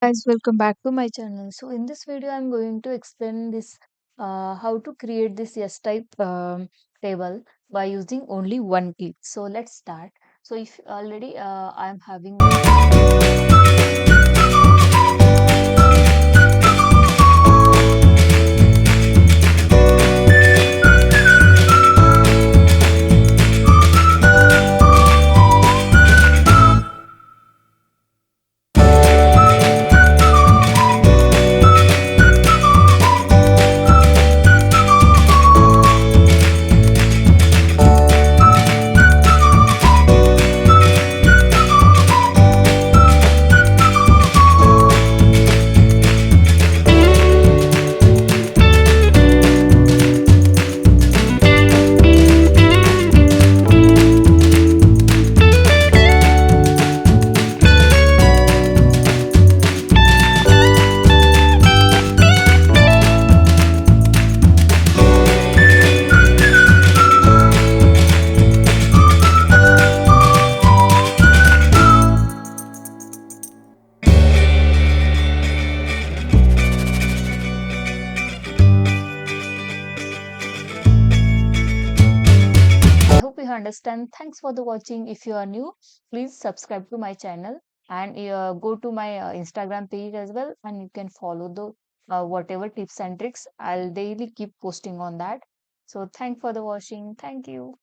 Guys, welcome back to my channel. So in this video I'm going to explain this how to create this S type table by using only one click. So let's start. So if already I'm having I hope you understand. Thanks for the watching. If you are new, please subscribe to my channel and go to my Instagram page as well, and you can follow the whatever tips and tricks I'll daily keep posting on that. So thanks for the watching. Thank you.